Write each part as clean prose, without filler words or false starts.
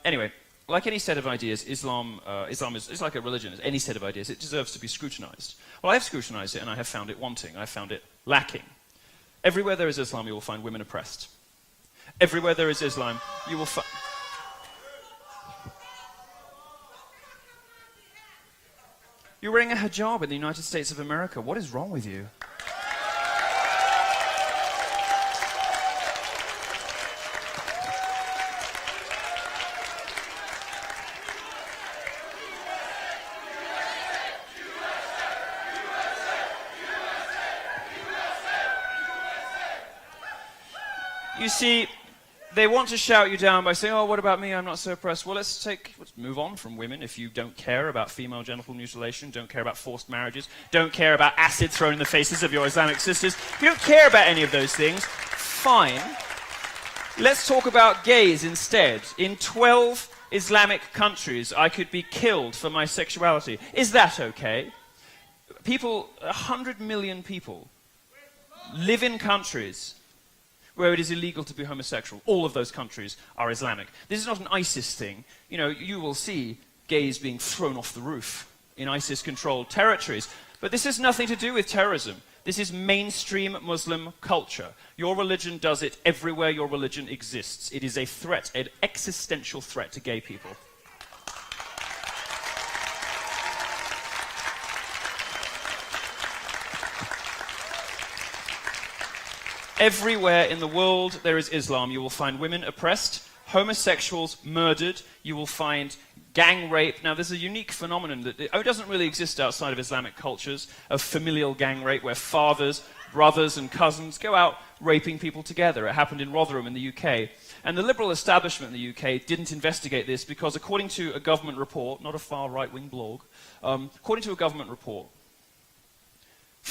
Anyway, like any set of ideas, Islam is like a religion. As any set of ideas, it deserves to be scrutinized. Well, I have scrutinized it, and I have found it wanting. I have found it lacking. Everywhere there is Islam, you will find women oppressed. Everywhere there is Islam, you will find... You're wearing a hijab in the United States of America. What is wrong with you? You see, they want to shout you down by saying, oh, what about me? I'm not so oppressed. Well, let's move on from women. If you don't care about female genital mutilation, don't care about forced marriages, don't care about acid thrown in the faces of your Islamic sisters, if you don't care about any of those things, fine. Let's talk about gays instead. In 12 Islamic countries, I could be killed for my sexuality. Is that okay? 100 million people live in countries where it is illegal to be homosexual. All of those countries are Islamic. This is not an ISIS thing. You know, you will see gays being thrown off the roof in ISIS-controlled territories. But this has nothing to do with terrorism. This is mainstream Muslim culture. Your religion does it everywhere your religion exists. It is a threat, an existential threat to gay people. Everywhere in the world there is Islam, you will find women oppressed, homosexuals murdered, you will find gang rape. Now, there's a unique phenomenon that doesn't really exist outside of Islamic cultures, of familial gang rape, where fathers, brothers, and cousins go out raping people together. It happened in Rotherham in the UK. And the liberal establishment in the UK didn't investigate this because, according to a government report, not a far right-wing blog, according to a government report,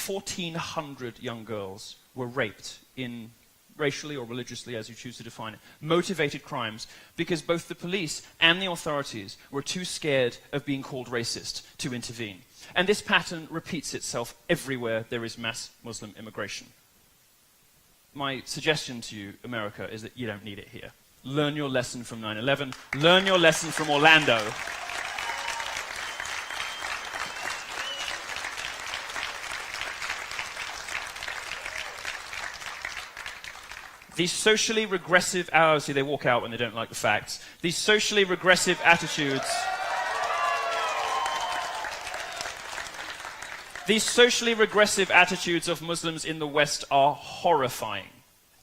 1,400 young girls were raped in racially or religiously, as you choose to define it, motivated crimes, because both the police and the authorities were too scared of being called racist to intervene. And this pattern repeats itself everywhere there is mass Muslim immigration. My suggestion to you, America, is that you don't need it here. Learn your lesson from 9/11. Learn your lesson from Orlando. These socially regressive, see, they walk out when they don't like the facts. These socially regressive attitudes, of Muslims in the West are horrifying.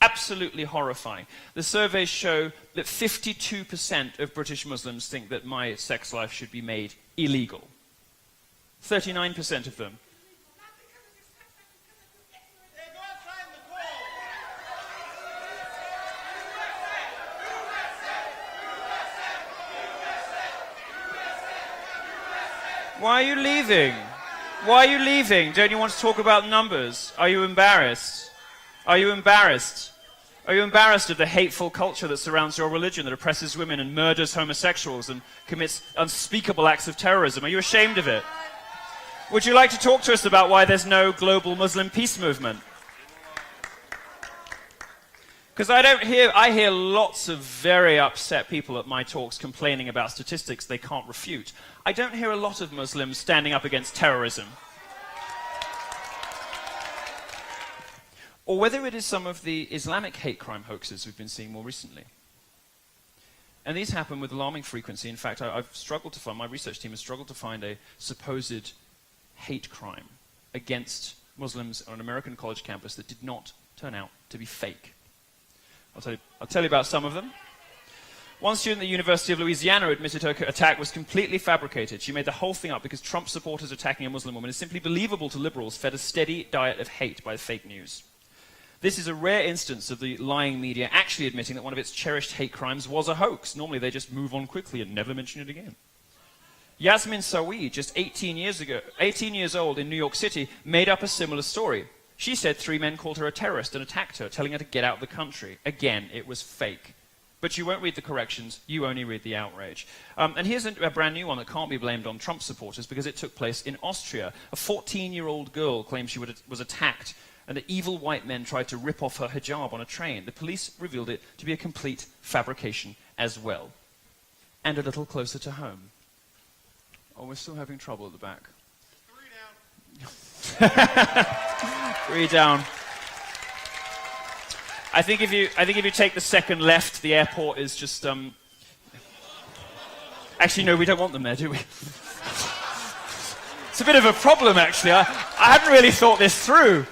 Absolutely horrifying. The surveys show that 52% of British Muslims think that my sex life should be made illegal. 39% of them. Why are you leaving? Why are you leaving? Don't you want to talk about numbers? Are you embarrassed? Are you embarrassed? Are you embarrassed of the hateful culture that surrounds your religion, that oppresses women and murders homosexuals and commits unspeakable acts of terrorism? Are you ashamed of it? Would you like to talk to us about why there's no global Muslim peace movement? Because I hear lots of very upset people at my talks complaining about statistics they can't refute. I don't hear a lot of Muslims standing up against terrorism. Or whether it is some of the Islamic hate crime hoaxes we've been seeing more recently. And these happen with alarming frequency. In fact, my research team has struggled to find a supposed hate crime against Muslims on an American college campus that did not turn out to be fake. I'll tell you about some of them. One student at the University of Louisiana admitted her attack was completely fabricated. She made the whole thing up because Trump supporters attacking a Muslim woman is simply believable to liberals fed a steady diet of hate by fake news. This is a rare instance of the lying media actually admitting that one of its cherished hate crimes was a hoax. Normally they just move on quickly and never mention it again. Yasmin Sawi, just 18 years old in New York City, made up a similar story. She said 3 men called her a terrorist and attacked her, telling her to get out of the country. Again, it was fake. But you won't read the corrections, you only read the outrage. And here's a brand new one that can't be blamed on Trump supporters because it took place in Austria. A 14-year-old girl claimed she was attacked and that evil white men tried to rip off her hijab on a train. The police revealed it to be a complete fabrication as well. and a little closer to home. Oh, we're still having trouble at the back. 3 down. 3 down. I think if you take the second left, the airport is just Actually, no, we don't want them there, do we? It's a bit of a problem, actually. I hadn't really thought this through.